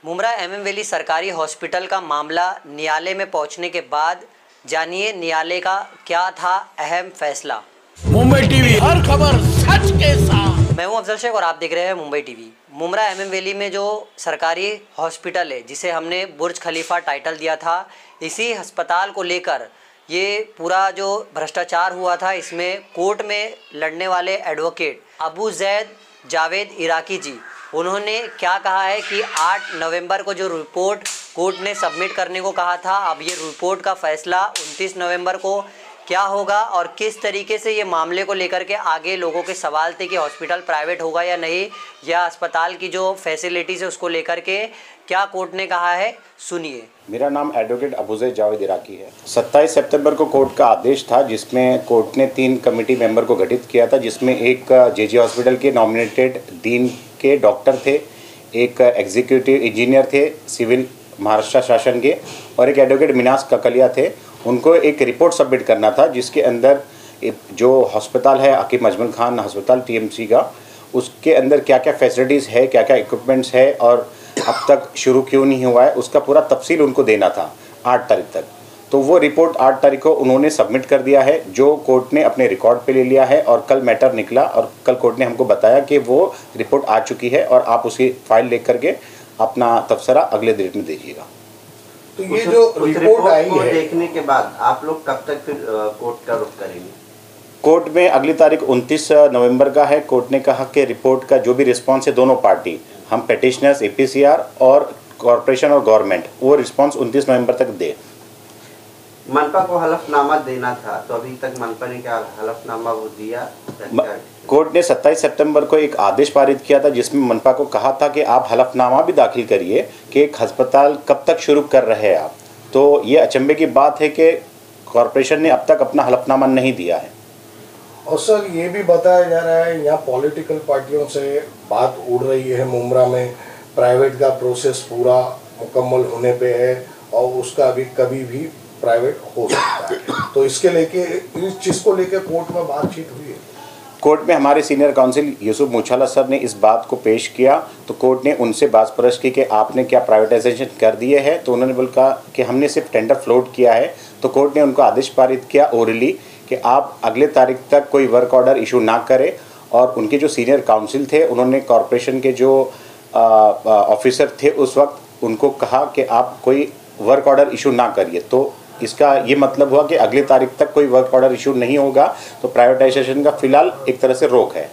Mumbra MM valley सरकारी hospital का मामला न्यायालय में पहुंचने के बाद जानिए न्यायालय का क्या था अहम फैसला। मुंबई टीवी, हर खबर सच के साथ। मैं हूं अफजल शेख और आप देख रहे हैं Mumbai TV. Mumbra MM valley में जो सरकारी हॉस्पिटल है, जिसे हमने बुर्ज खलीफा टाइटल दिया था, इसी अस्पताल को लेकर ये पूरा जो भ्रष्टाचार हुआ था, इसमें कोर्ट में लड़ने वाले एडवोकेट अबू जैद जावेद इराकी जी, उन्होंने क्या कहा है कि 8 नवंबर को जो रिपोर्ट कोर्ट ने सबमिट करने को कहा था, अब ये रिपोर्ट का फैसला 29 नवंबर को क्या होगा और किस तरीके से ये मामले को लेकर के आगे लोगों के सवाल थे कि हॉस्पिटल प्राइवेट होगा या नहीं, या अस्पताल की जो फैसिलिटीज़ है उसको लेकर के क्या कोर्ट ने कहा है, सुनिए। मेरा नाम एडवोकेट अबूजैद जावेद इराकी है। 27 सितंबर को कोर्ट का आदेश था, जिसमें कोर्ट ने 3 कमेटी मेंबर को गठित किया था, जिसमें एक जेजे हॉस्पिटल के नॉमिनेटेड डीन के डॉक्टर थे, एक एग्जीक्यूटिव इंजीनियर थे सिविल महाराष्ट्र शासन के, और एक एडवोकेट मिनास ककलिया थे। उनको एक रिपोर्ट सबमिट करना था, जिसके अंदर जो हॉस्पिटल है हकीम अजमल खान अस्पताल टीएमसी का, उसके अंदर क्या क्या फैसिलिटीज़ है, क्या क्या इक्विपमेंट्स है और अब तक शुरू क्यों नहीं हुआ है, उसका पूरा तफसील उनको देना था 8 तारीख तक। तो वो रिपोर्ट 8 तारीख को उन्होंने सबमिट कर दिया है, जो कोर्ट ने अपने रिकॉर्ड पे ले लिया है, और कल मैटर निकला और कल कोर्ट ने हमको बताया कि वो रिपोर्ट आ चुकी है और आप उसकी फाइल लेख करके अपना तबसरा अगले डेट में दीजिएगा। तो ये जो रिपोर्ट आई है, देखने के बाद आप लोग कब तक फिर कोर्ट का रुख करेंगे? कोर्ट में अगली तारीख 29 नवंबर का है। कोर्ट ने कहा कि रिपोर्ट का जो भी रिस्पांस है, दोनों पार्टी, हम पेटिशनर्स, एपीसीआर और कॉरपोरेशन और गवर्नमेंट, वो रिस्पांस 29 नवंबर तक दे। मनपा को हलफनामा देना था, तो अभी तक मनपा ने क्या हलफनामा वो दिया? कोर्ट ने 27 सितंबर को एक आदेश पारित किया था, जिसमें मनपा को कहा था कि आप हलफनामा भी दाखिल करिए कि एक अस्पताल कब तक शुरू कर रहे हैं आप। तो ये अचंभे की बात है कि कॉरपोरेशन ने अब तक अपना हलफनामा नहीं दिया है। और सर ये भी बताया जा रहा है, यहाँ पॉलिटिकल पार्टियों से बात उड़ रही है, मुमरा में प्राइवेट का प्रोसेस पूरा मुकम्मल होने पे है और उसका अभी कभी भी प्राइवेट हो सकता है। तो इसके लेके, इस चीज़ को लेके कोर्ट में बातचीत हुई है। कोर्ट में हमारे senior council Yusuf Muchhala sir ने इस बात को पेश किया, तो कोर्ट ने उनसे बात परस की कि आपने क्या प्राइवेटाइजेशन कर दिए हैं, तो उन्होंने बोला कि हमने सिर्फ टेंडर फ्लोट किया है। तो कोर्ट ने उनको आदेश पारित किया ओरली कि आप अगले तारीख तक कोई वर्क ऑर्डर इशू ना करें, और उनके जो सीनियर काउंसिल थे, उन्होंने कॉरपोरेशन के जो ऑफिसर थे उस वक्त, उनको कहा कि आप कोई वर्क ऑर्डर इशू ना करिए। तो इसका ये मतलब हुआ कि अगली तारीख तक कोई वर्क ऑर्डर इशू नहीं होगा, तो प्राइवेटाइजेशन का फिलहाल एक तरह से रोक है।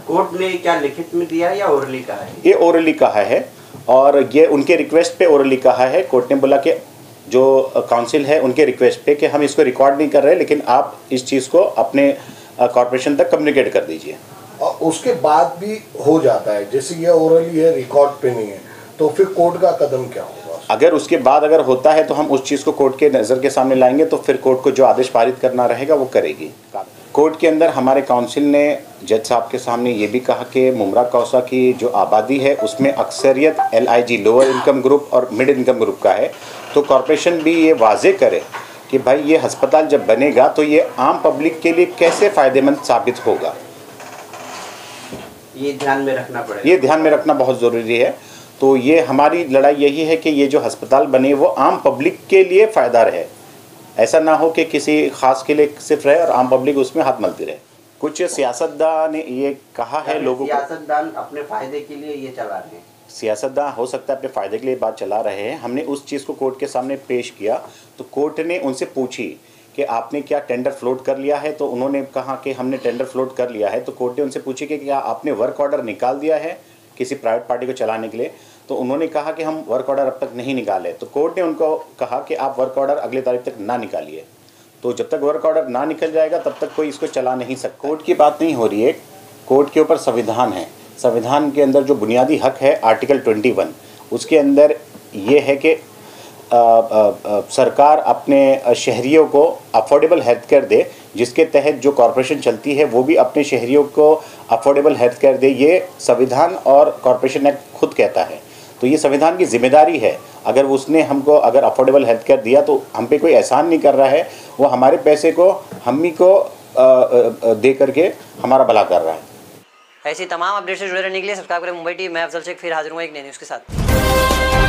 कोर्ट ने क्या लिखित में दिया या ओरली कहा है? ये ओरली कहा है, और ये उनके रिक्वेस्ट पे ओरली कहा है। कोर्ट ने बोला कि जो काउंसिल है उनके रिक्वेस्ट पे कि हम इसको रिकॉर्ड नहीं कर रहे, लेकिन आप इस चीज़ को अपने कॉर्पोरेशन तक कम्युनिकेट कर दीजिए। और उसके बाद भी हो जाता है, जैसे ये ओरली है, रिकॉर्ड पे नहीं है, तो फिर कोर्ट का कदम क्या होगा? अगर उसके बाद अगर होता है तो हम उस चीज़ को कोर्ट के नज़र के सामने लाएंगे, तो फिर कोर्ट को जो आदेश पारित करना रहेगा वो करेगी। कोर्ट के अंदर हमारे काउंसिल ने जज साहब के सामने ये भी कहा कि मुमरा कौसा की जो आबादी है उसमें अक्सरियत LIG लोअर इनकम ग्रुप और मिड इनकम ग्रुप का है, तो कॉरपोरेशन भी ये वाजे करे कि भाई ये अस्पताल जब बनेगा तो ये आम पब्लिक के लिए कैसे फ़ायदेमंद साबित होगा। ये ध्यान में रखना पड़ेगा, ये ध्यान में रखना बहुत ज़रूरी है। तो ये हमारी लड़ाई यही है कि ये जो अस्पताल बने वो आम पब्लिक के लिए फ़ायदा रहे, ऐसा ना हो कि किसी ख़ास के लिए सिर्फ रहे और आम पब्लिक उसमें हाथ मलती रहे। कुछ सियासतदान ने ये कहा है लोगों को, सियासतदान अपने फ़ायदे के लिए ये चला रहे हैं। सियासतदान हो सकता है अपने फ़ायदे के लिए बात चला रहे हैं। हमने उस चीज़ को कोर्ट के सामने पेश किया, तो कोर्ट ने उनसे पूछी कि आपने क्या टेंडर फ्लोट कर लिया है, तो उन्होंने कहा कि हमने टेंडर फ्लोट कर लिया है। तो कोर्ट ने उनसे पूछी कि क्या आपने वर्क ऑर्डर निकाल दिया है किसी प्राइवेट पार्टी को चलाने के लिए, तो उन्होंने कहा कि हम वर्क ऑर्डर अब तक नहीं निकाले। तो कोर्ट ने उनको कहा कि आप वर्क ऑर्डर अगले तारीख तक ना निकालिए। तो जब तक वर्क ऑर्डर ना निकल जाएगा तब तक कोई इसको चला नहीं सकता। कोर्ट की बात नहीं हो रही है, कोर्ट के ऊपर संविधान है। संविधान के अंदर जो बुनियादी हक है आर्टिकल 21, उसके अंदर ये है कि सरकार अपने शहरियों को अफोर्डेबल हेल्थ केयर दे, जिसके तहत जो कॉरपोरेशन चलती है वो भी अपने शहरियों को अफोर्डेबल हेल्थ केयर दे। ये संविधान और कॉरपोरेशन एक्ट खुद कहता है, तो ये संविधान की जिम्मेदारी है। अगर उसने हमको अगर अफोर्डेबल हेल्थ केयर दिया तो हम पे कोई एहसान नहीं कर रहा है, वो हमारे पैसे को हम ही को दे करके हमारा भला कर रहा है। ऐसी तमाम अपडेट से जुड़े रहने के लिए सब्सक्राइब करें मुंबई टीवी। मैं अफजल शेख फिर हाजिर हूँ एक नई न्यूज़ के साथ।